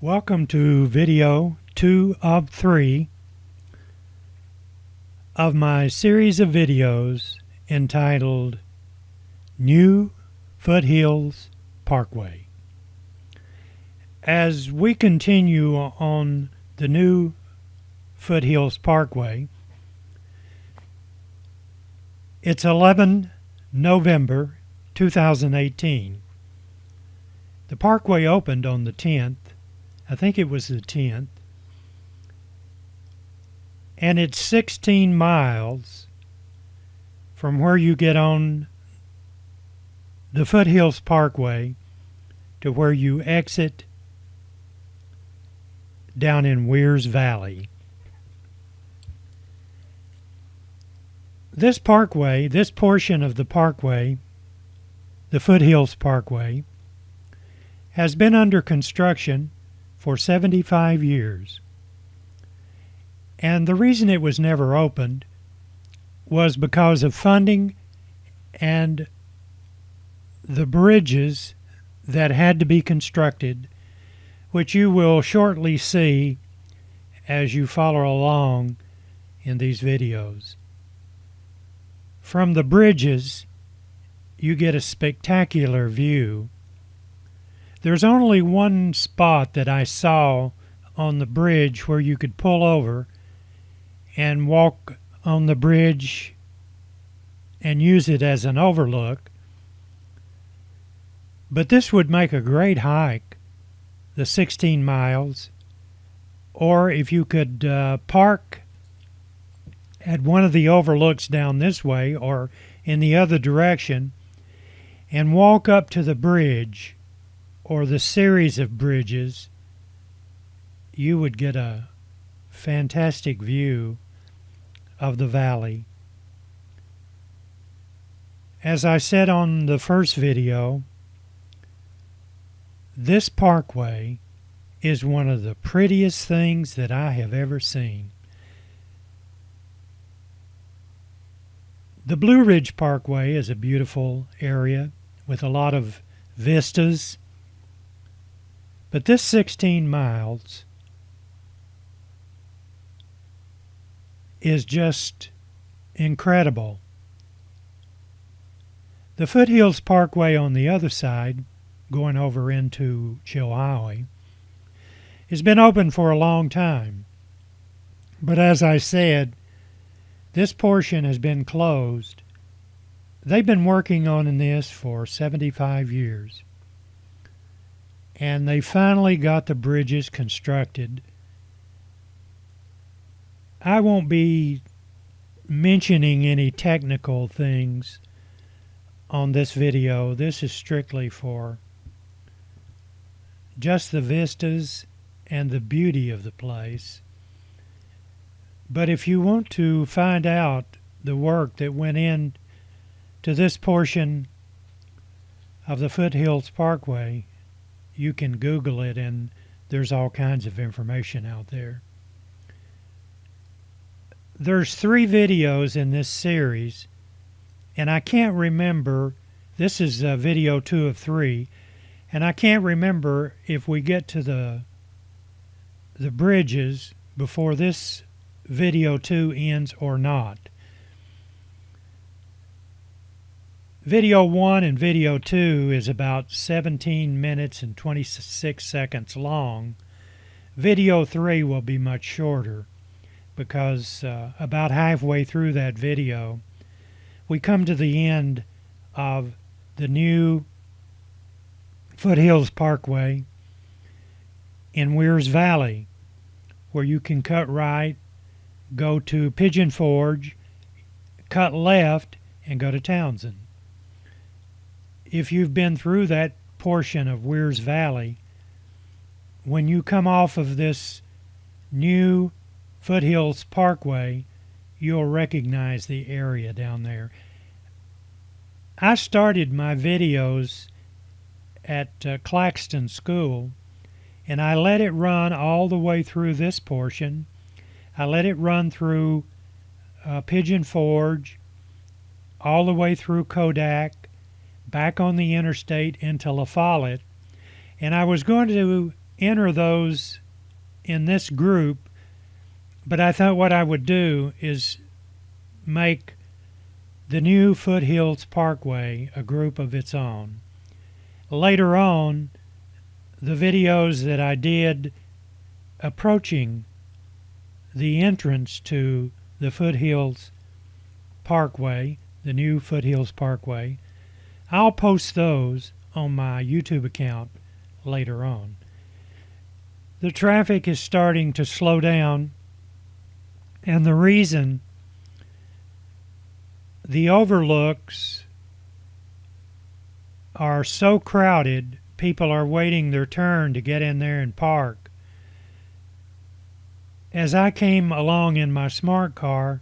Welcome to video 2 of 3 of my series of videos entitled New Foothills Parkway. As we continue on the new Foothills Parkway, it's 11 November 2018. The parkway opened on the 10th. I think it was the 10th, and it's 16 miles from where you get on the Foothills Parkway to where you exit down in Weir's Valley. This parkway, this portion of the parkway, the Foothills Parkway, has been under construction for 75 years. And the reason it was never opened was because of funding and the bridges that had to be constructed, which you will shortly see as you follow along in these videos. From the bridges, you get a spectacular view. There's only one spot that I saw on the bridge where you could pull over and walk on the bridge and use it as an overlook. But this would make a great hike, the 16 miles. Or if you could park at one of the overlooks down this way or in the other direction and walk up to the bridge or the series of bridges, you would get a fantastic view of the valley. As I said on the first video, this parkway is one of the prettiest things that I have ever seen. The Blue Ridge Parkway is a beautiful area with a lot of vistas. But this 16 miles is just incredible. The Foothills Parkway on the other side, going over into Chilhowie, has been open for a long time. But as I said, this portion has been closed. They've been working on this for 75 years. And they finally got the bridges constructed. I won't be mentioning any technical things on this video. This is strictly for just the vistas and the beauty of the place. But if you want to find out the work that went in to this portion of the Foothills Parkway, you can Google it, and there's all kinds of information out there. There's 3 videos in this series, and I can't remember, this is video 2 of 3, and I can't remember if we get to the bridges before this video 2 ends or not. Video 1 and video 2 is about 17 minutes and 26 seconds long. Video 3 will be much shorter because about halfway through that video, we come to the end of the new Foothills Parkway in Weir's Valley, where you can cut right, go to Pigeon Forge, cut left, and go to Townsend. If you've been through that portion of Weir's Valley, when you come off of this new Foothills Parkway, you'll recognize the area down there. I started my videos at Claxton School, and I let it run all the way through this portion. I let it run through Pigeon Forge, all the way through Kodak, back on the interstate into La Follette, and I was going to enter those in this group, but I thought what I would do is make the new Foothills Parkway a group of its own. Later on, the videos that I did approaching the entrance to the Foothills Parkway, the new Foothills Parkway, I'll post those on my YouTube account later on. The traffic is starting to slow down, and the reason the overlooks are so crowded, people are waiting their turn to get in there and park. As I came along in my smart car,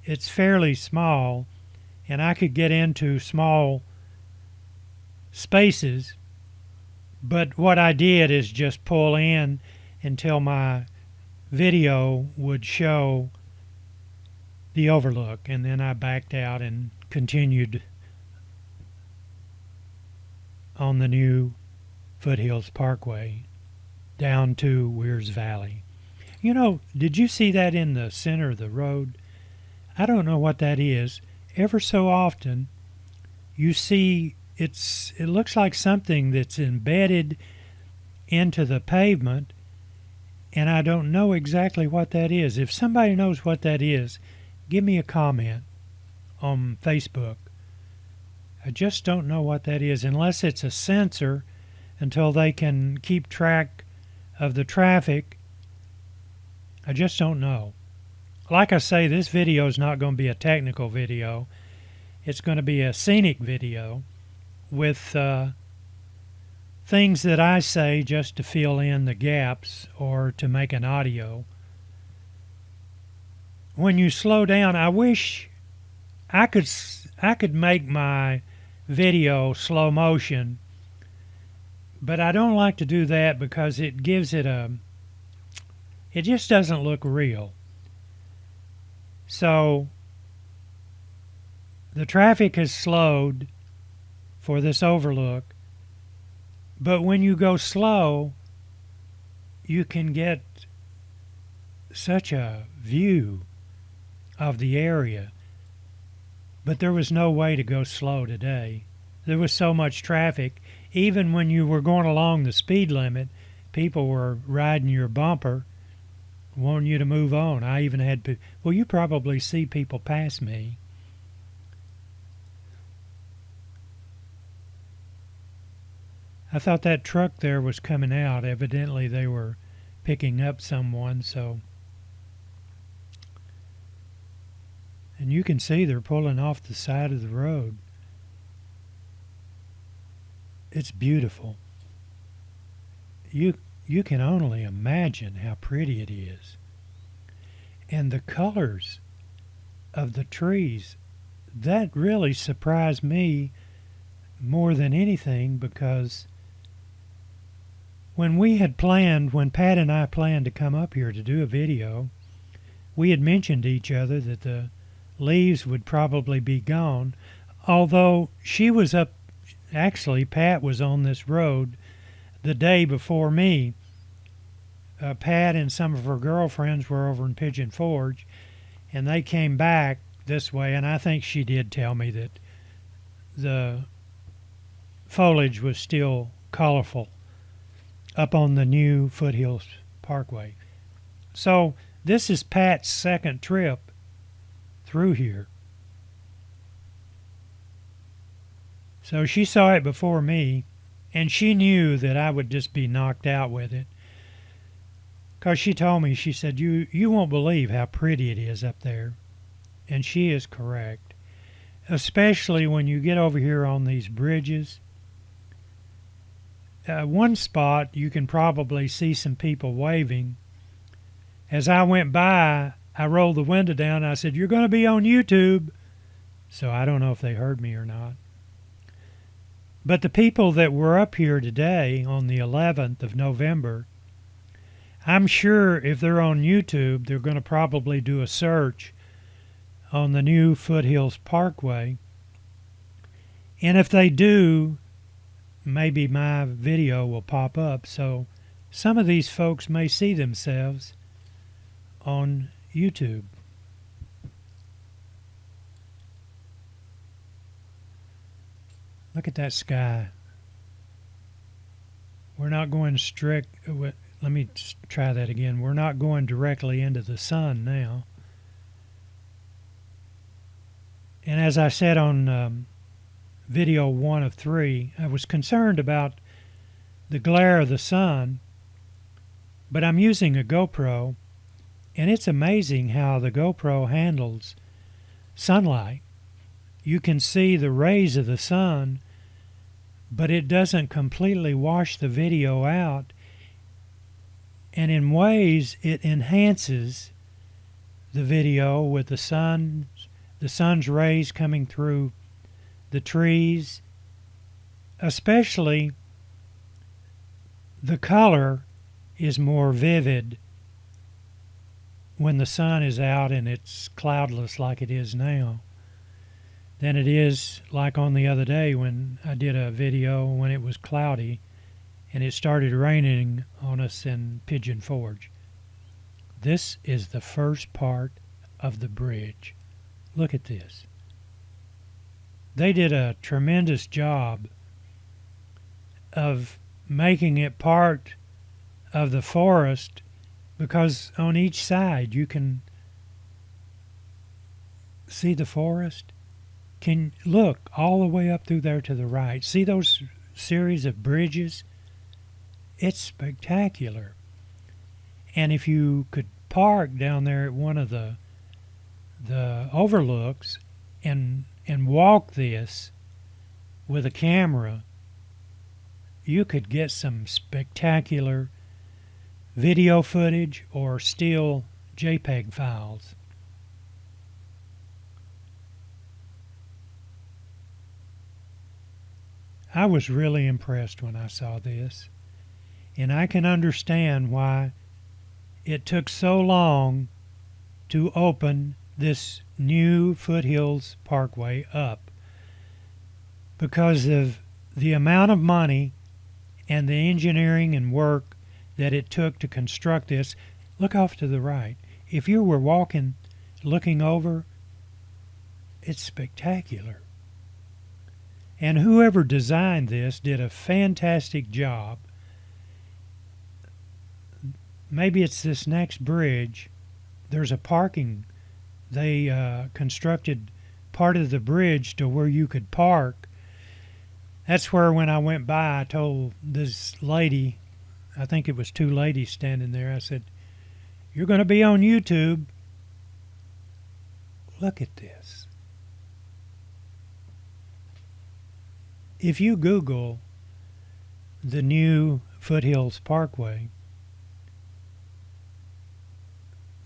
it's fairly small, and I could get into small spaces, but what I did is just pull in until my video would show the overlook, and then I backed out and continued on the new Foothills Parkway down to Weirs Valley. You know, did you see that in the center of the road? I don't know what that is. Ever so often you see it looks like something that's embedded into the pavement, and I don't know exactly what that is. If somebody knows what that is, give me a comment on Facebook. I just don't know what that is, unless it's a sensor until they can keep track of the traffic. I just don't know. Like I say, this video is not going to be a technical video. It's going to be a scenic video with things that I say just to fill in the gaps or to make an audio. When you slow down, I wish I could make my video slow motion, but I don't like to do that because it gives it it just doesn't look real. So the traffic has slowed for this overlook, but when you go slow, you can get such a view of the area. But there was no way to go slow today. There was so much traffic. Even when you were going along the speed limit, people were riding your bumper, wanting you to move on. I even had, well, you probably see people pass me. I thought that truck there was coming out. Evidently they were picking up someone, so. And you can see they're pulling off the side of the road. It's beautiful. You can only imagine how pretty it is. And the colors of the trees, that really surprised me more than anything, because when Pat and I planned to come up here to do a video, we had mentioned to each other that the leaves would probably be gone, although Pat was on this road the day before me. Pat and some of her girlfriends were over in Pigeon Forge, and they came back this way, and I think she did tell me that the foliage was still colorful up on the new Foothills Parkway. So this is Pat's second trip through here. So she saw it before me, and she knew that I would just be knocked out with it. Because she told me, she said, you won't believe how pretty it is up there. And she is correct. Especially when you get over here on these bridges. One spot you can probably see some people waving. As I went by, I rolled the window down and I said, "You're going to be on YouTube." So I don't know if they heard me or not. But the people that were up here today on the 11th of November, I'm sure if they're on YouTube, they're going to probably do a search on the new Foothills Parkway. And if they do, maybe my video will pop up. So some of these folks may see themselves on YouTube. Look at that sky. We're not going let me try that again. We're not going directly into the sun now. And as I said on video 1 of 3, I was concerned about the glare of the sun, but I'm using a GoPro, and it's amazing how the GoPro handles sunlight. You can see the rays of the sun, but it doesn't completely wash the video out, and in ways it enhances the video with the sun's rays coming through the trees. Especially the color is more vivid when the sun is out and it's cloudless like it is now than it is like on the other day when I did a video when it was cloudy and it started raining on us in Pigeon Forge. This is the first part of the bridge. Look at this. They did a tremendous job of making it part of the forest because on each side you can see the forest. Can look all the way up through there to the right. See those series of bridges? It's spectacular. And if you could park down there at one of the overlooks and walk this with a camera, you could get some spectacular video footage or still JPEG files. I was really impressed when I saw this, and I can understand why it took so long to open this new Foothills Parkway up, because of the amount of money and the engineering and work that it took to construct this. Look off to the right. If you were walking, looking over, it's spectacular. And whoever designed this did a fantastic job. Maybe it's this next bridge. There's a parking. They constructed part of the bridge to where you could park. That's where when I went by, I told this lady, I think it was 2 ladies standing there, I said, "You're going to be on YouTube." Look at this. If you Google the new Foothills Parkway,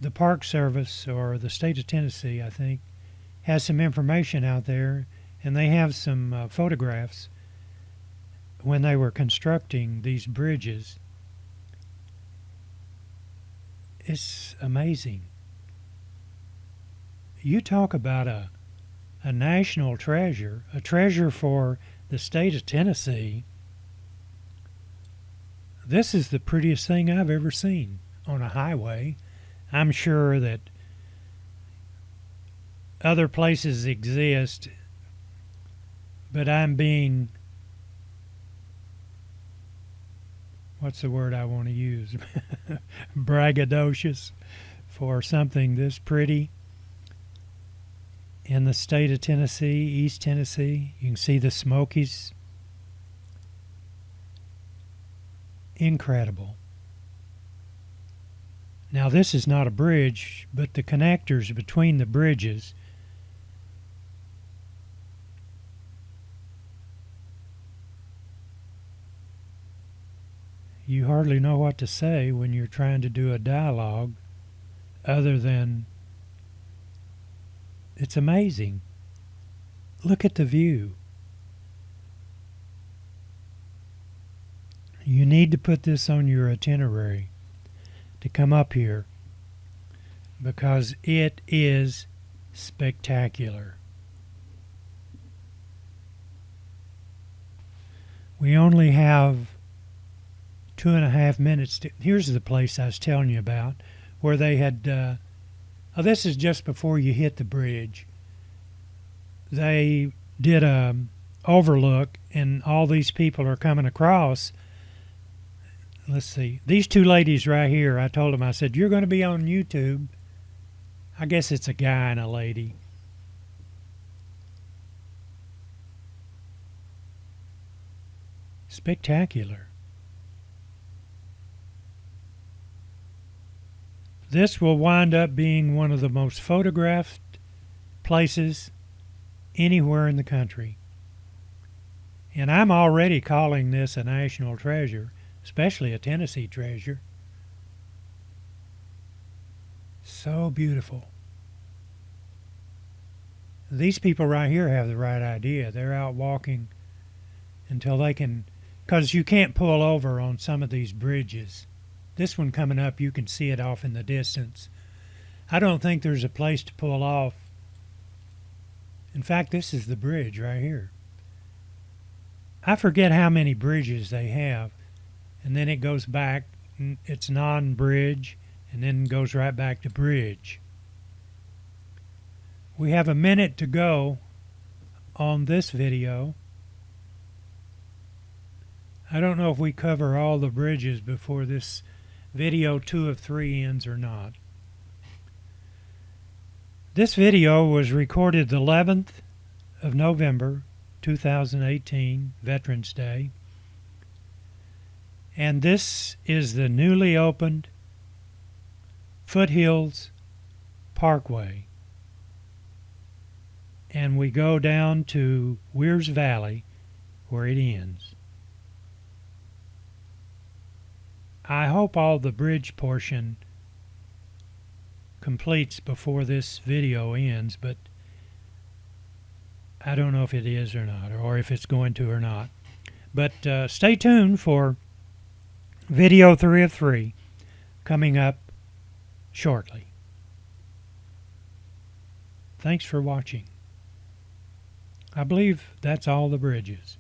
the Park Service, or the state of Tennessee, I think, has some information out there, and they have some photographs when they were constructing these bridges. It's amazing. You talk about a national treasure, a treasure for the state of Tennessee. This is the prettiest thing I've ever seen on a highway. I'm sure that other places exist, but I'm being, what's the word I want to use? Braggadocious for something this pretty. In the state of Tennessee, East Tennessee, you can see the Smokies. Incredible. Now this is not a bridge, but the connectors between the bridges. You hardly know what to say when you're trying to do a dialogue other than it's amazing. Look at the view. You need to put this on your itinerary to come up here because it is spectacular. We only have 2.5 minutes. Here's the place I was telling you about, where they had. Oh, this is just before you hit the bridge. They did a overlook, and all these people are coming across. Let's see. These two ladies right here, I told them, I said, you're going to be on YouTube. I guess it's a guy and a lady. Spectacular. This will wind up being one of the most photographed places anywhere in the country. And I'm already calling this a national treasure, especially a Tennessee treasure. So beautiful. These people right here have the right idea. They're out walking until they can, because you can't pull over on some of these bridges. This one coming up, you can see it off in the distance. I don't think there's a place to pull off. In fact, this is the bridge right here. I forget how many bridges they have, and then it goes back, it's non-bridge, and then goes right back to bridge. We have a minute to go on this video. I don't know if we cover all the bridges before this video 2 of 3 ends or not. This video was recorded the 11th of November 2018, Veterans Day. And this is the newly opened Foothills Parkway. And we go down to Weirs Valley where it ends. I hope all the bridge portion completes before this video ends, but I don't know if it is or not, or if it's going to or not. But stay tuned for video 3 of 3 coming up shortly. Thanks for watching. I believe that's all the bridges.